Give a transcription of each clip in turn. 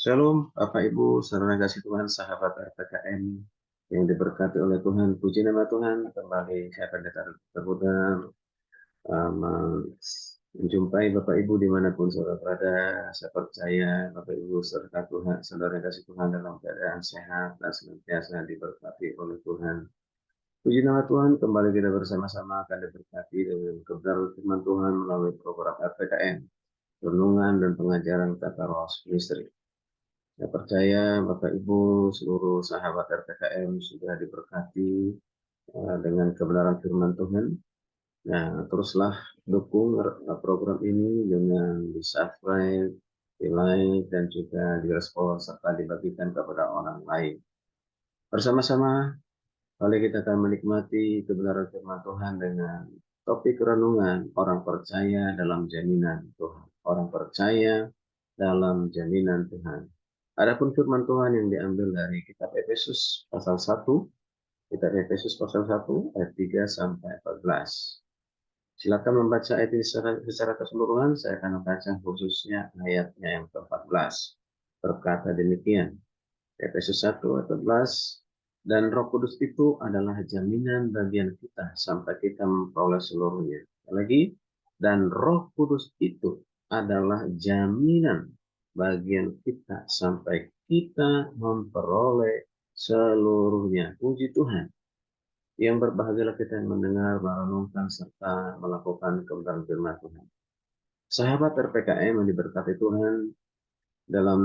Shalom, Bapak Ibu, saudara kasih Tuhan, sahabat RPKM yang diberkati oleh Tuhan. Puji nama Tuhan, kembali saya pendeta terputar menjumpai Bapak Ibu dimanapun saudara berada. Saya percaya Bapak Ibu serta Tuhan, saudara kasih Tuhan dalam keadaan sehat dan senantiasa diberkati oleh Tuhan. Puji nama Tuhan, kembali kita bersama-sama akan diberkati dengan kebenaran firman Tuhan melalui program RPKM, renungan dan pengajaran tata roh misteri. Saya percaya Bapak Ibu seluruh sahabat RPKM sudah diberkati dengan kebenaran firman Tuhan. Nah, teruslah dukung program ini dengan di-subscribe, di-like, dan juga direspon serta dibagikan kepada orang lain. Bersama-sama, kali kita akan menikmati kebenaran firman Tuhan dengan topik renungan orang percaya dalam jaminan Tuhan. Orang percaya dalam jaminan Tuhan. Adapun firman Tuhan yang diambil dari kitab Efesus pasal 1, kitab Efesus pasal 1 ayat 3 sampai 14. Silakan membaca ayat ini secara keseluruhan, saya akan membaca khususnya ayatnya yang ke-14. Berkata demikian, Efesus 1 ayat 14, dan Roh Kudus itu adalah jaminan bagian kita sampai kita memperoleh seluruhnya. Lagi, dan Roh Kudus itu adalah jaminan bagian kita sampai kita memperoleh seluruhnya. Puji Tuhan. Yang berbahagialah kita yang mendengar, merenungkan, serta melakukan kebenaran firman Tuhan. Sahabat RPKM yang diberkati Tuhan, dalam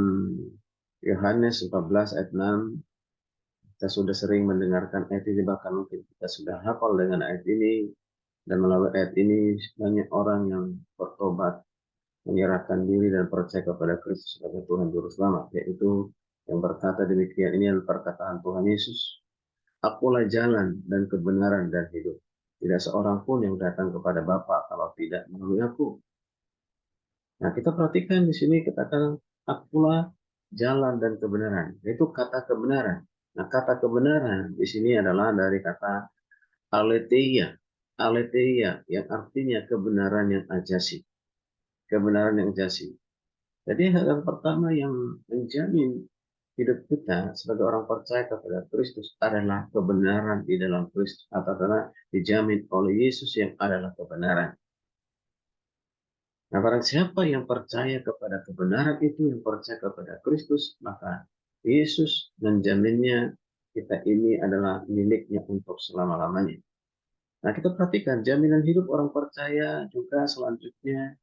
Yohanes 14 ayat 6, kita sudah sering mendengarkan ayat ini, bahkan mungkin kita sudah hafal dengan ayat ini, dan melalui ayat ini banyak orang yang bertobat, menyerahkan diri dan percaya kepada Kristus sebagai Tuhan Juru Selamat, yaitu yang berkata demikian. Ini adalah perkataan Tuhan Yesus, akulah jalan dan kebenaran dan hidup. Tidak seorang pun yang datang kepada Bapa kalau tidak melalui aku. Nah, kita perhatikan di sini katakan akulah jalan dan kebenaran. Itu kata kebenaran. Nah, kata kebenaran di sini adalah dari kata aletheia. Aletheia yang artinya kebenaran yang ajasi. Kebenaran yang ajasi. Jadi hal yang pertama yang menjamin hidup kita sebagai orang percaya kepada Kristus adalah kebenaran di dalam Kristus, atau adalah dijamin oleh Yesus yang adalah kebenaran. Nah, barang siapa yang percaya kepada kebenaran itu, yang percaya kepada Kristus, maka Yesus menjaminnya kita ini adalah miliknya untuk selama-lamanya. Nah, kita perhatikan jaminan hidup orang percaya juga selanjutnya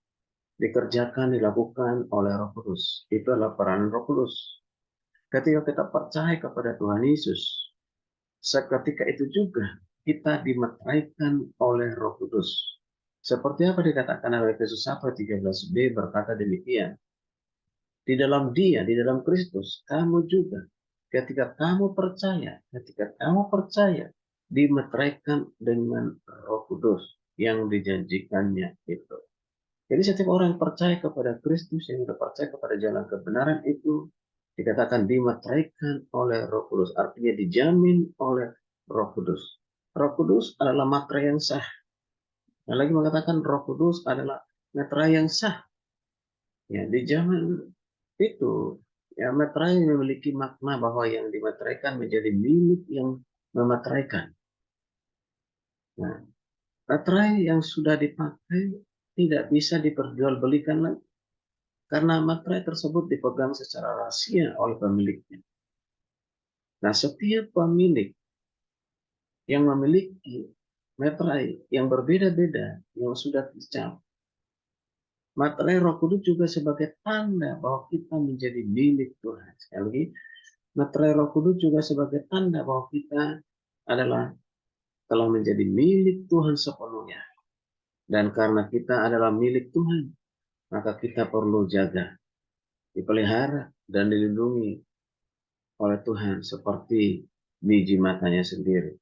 dikerjakan, dilakukan oleh Roh Kudus. Itu adalah peran Roh Kudus. Ketika kita percaya kepada Tuhan Yesus, seketika itu juga kita dimeteraikan oleh Roh Kudus. Seperti apa dikatakan oleh Efesus 1:13b berkata demikian. Di dalam Dia, di dalam Kristus, kamu juga ketika kamu percaya dimeteraikan dengan Roh Kudus yang dijanjikannya itu. Jadi setiap orang yang percaya kepada Kristus, yang percaya kepada jalan kebenaran itu, dikatakan dimeteraikan oleh Roh Kudus, artinya dijamin oleh Roh Kudus. Roh Kudus adalah materai yang sah. Dan lagi mengatakan Roh Kudus adalah materai yang sah. Ya, dijamin itu, ya, materai memiliki makna bahwa yang dimateraikan menjadi milik yang memateraikan. Nah, materai yang sudah dipakai tidak bisa diperjualbelikan lagi, karena materai tersebut dipegang secara rahasia oleh pemiliknya. Nah, setiap pemilik yang memiliki materai yang berbeda-beda, yang sudah dicap, materai Roh Kudus juga sebagai tanda bahwa kita menjadi milik Tuhan. Sekali lagi, materai Roh Kudus juga sebagai tanda bahwa kita adalah telah menjadi milik Tuhan sepenuhnya. Dan karena kita adalah milik Tuhan, maka kita perlu jaga, dipelihara, dan dilindungi oleh Tuhan seperti biji matanya sendiri.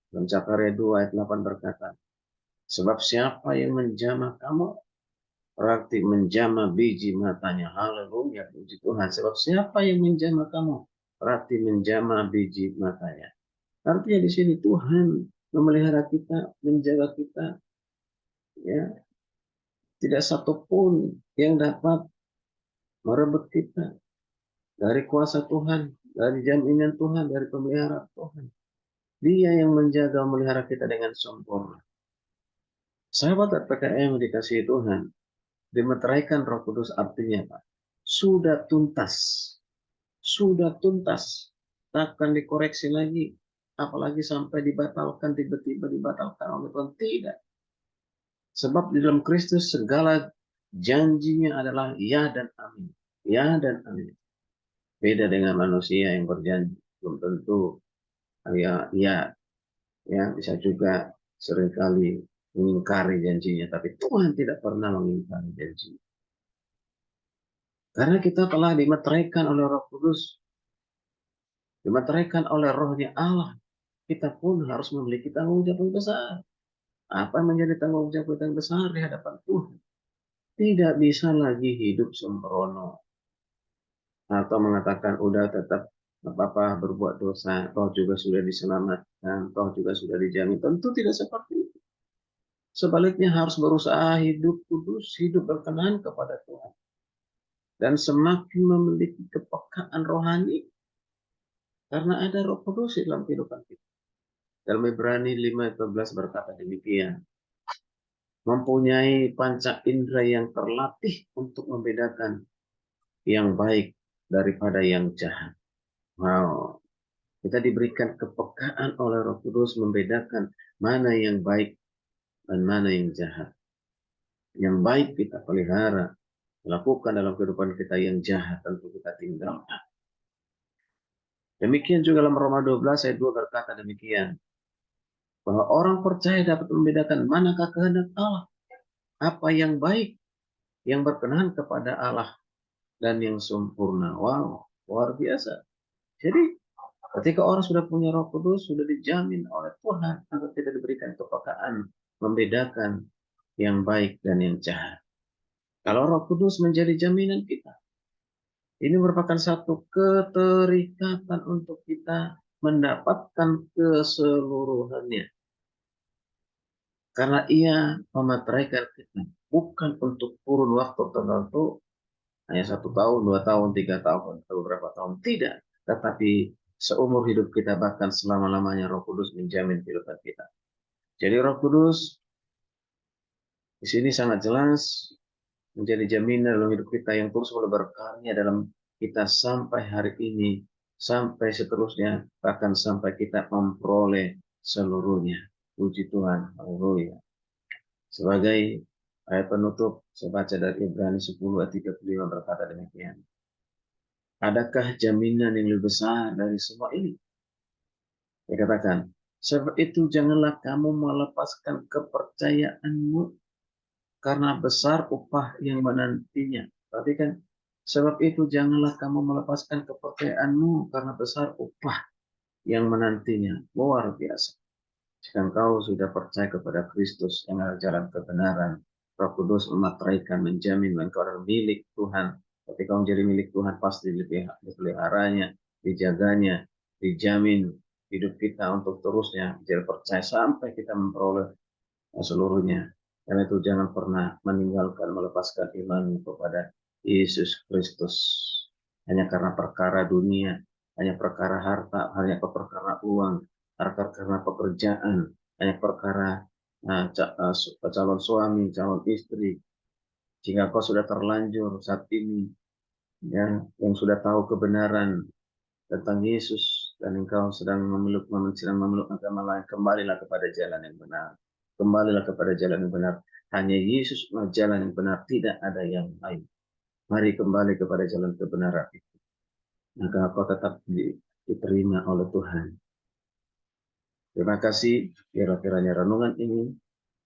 Dalam Zakaria 2 ayat 8 berkata, sebab siapa yang menjamah kamu, berarti menjamah biji matanya. Haleluya, puji Tuhan. Sebab siapa yang menjamah kamu, berarti menjamah biji matanya. Artinya di sini Tuhan memelihara kita, menjaga kita, ya, tidak satupun yang dapat merebut kita dari kuasa Tuhan, dari jaminan Tuhan, dari pemeliharaan Tuhan. Dia yang menjaga memelihara kita dengan sempurna. Sahabat PKM dikasihi Tuhan, dimeteraikan Roh Kudus artinya Pak, sudah tuntas, takkan dikoreksi lagi, apalagi sampai dibatalkan, tiba-tiba dibatalkan oleh Tuhan. Tidak. Sebab di dalam Kristus segala janjinya adalah ya dan amin. Ya dan amin. Beda dengan manusia yang berjanji, belum tentu ya bisa juga seringkali mengingkari janjinya, tapi Tuhan tidak pernah mengingkari janji. Karena kita telah dimeteraikan oleh Roh Kudus, dimeteraikan oleh Rohnya Allah, kita pun harus memiliki tanggung jawab yang besar. Apa yang menjadi tanggung jawab yang besar di hadapan Tuhan? Tidak bisa lagi hidup sembrono atau mengatakan udah tetap apa-apa berbuat dosa, toh juga sudah diselamatkan, toh juga sudah dijamin. Tentu tidak seperti itu. Sebaliknya harus berusaha hidup kudus, hidup berkenan kepada Tuhan. Dan semakin memiliki kepekaan rohani, karena ada Roh Kudus di dalam kehidupan kita. Dalam Ibrani 5:12 berkata demikian, mempunyai panca indera yang terlatih untuk membedakan yang baik daripada yang jahat. Wow, kita diberikan kepekaan oleh Roh Kudus membedakan mana yang baik dan mana yang jahat. Yang baik kita pelihara, lakukan dalam kehidupan kita, yang jahat tentu kita tinggalkan. Demikian juga dalam Roma 12 ayat 2 berkata demikian, bahwa orang percaya dapat membedakan manakah kehendak Allah, apa yang baik, yang berkenan kepada Allah, dan yang sempurna. Wow, luar biasa. Jadi ketika orang sudah punya Roh Kudus, sudah dijamin oleh Tuhan agar tidak diberikan kepekaan membedakan yang baik dan yang jahat. Kalau Roh Kudus menjadi jaminan kita, ini merupakan satu keterikatan untuk kita mendapatkan keseluruhannya. Karena ia memeteraikan kita, bukan untuk kurun waktu tertentu, hanya 1 tahun, 2 tahun, 3 tahun, atau beberapa tahun. Tidak. Tetapi seumur hidup kita, bahkan selama-lamanya Roh Kudus menjamin kehidupan kita. Jadi Roh Kudus di sini sangat jelas menjadi jaminan dalam hidup kita yang terus mulai berkarya dalam kita sampai hari ini, sampai seterusnya, bahkan sampai kita memperoleh seluruhnya. Puji Tuhan. Haleluya. Sebagai ayat penutup, saya baca dari Ibrani 10 ayat 35 berkata demikian. Adakah jaminan yang lebih besar dari semua ini? Dia katakan, sebab itu janganlah kamu melepaskan kepercayaanmu, karena besar upah yang menantinya. Perhatikan, sebab itu janganlah kamu melepaskan kepercayaanmu, karena besar upah yang menantinya. Luar biasa. Jika engkau sudah percaya kepada Kristus yang adalah jalan kebenaran, Roh Kudus memateraikan, menjamin engkau adalah milik Tuhan. Ketika menjadi milik Tuhan, pasti dipeliharanya, dijaganya, dijamin hidup kita untuk terusnya menjadi percaya sampai kita memperoleh seluruhnya. Karena itu jangan pernah meninggalkan, melepaskan iman kepada Yesus Kristus. Hanya karena perkara dunia, hanya perkara harta, hanya perkara uang, karena pekerjaan, hanya perkara calon suami, calon istri. Jika kau sudah terlanjur saat ini, ya, yang sudah tahu kebenaran tentang Yesus dan engkau sedang memeluk agama lain, kembalilah kepada jalan yang benar. Kembalilah kepada jalan yang benar. Hanya Yesus jalan yang benar, tidak ada yang lain. Mari kembali kepada jalan kebenaran itu. Maka kau tetap diterima oleh Tuhan. Terima kasih, kiranya renungan ini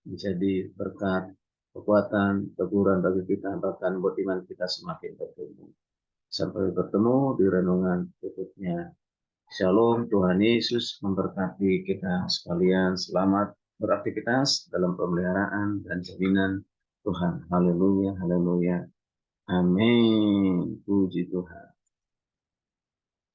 menjadi berkat, kekuatan, teguran bagi kita, bahkan buat iman kita semakin bertumbuh. Sampai bertemu di renungan berikutnya. Shalom, Tuhan Yesus memberkati kita sekalian. Selamat beraktivitas dalam pemeliharaan dan jaminan Tuhan. Haleluya, haleluya. Amin. Puji Tuhan.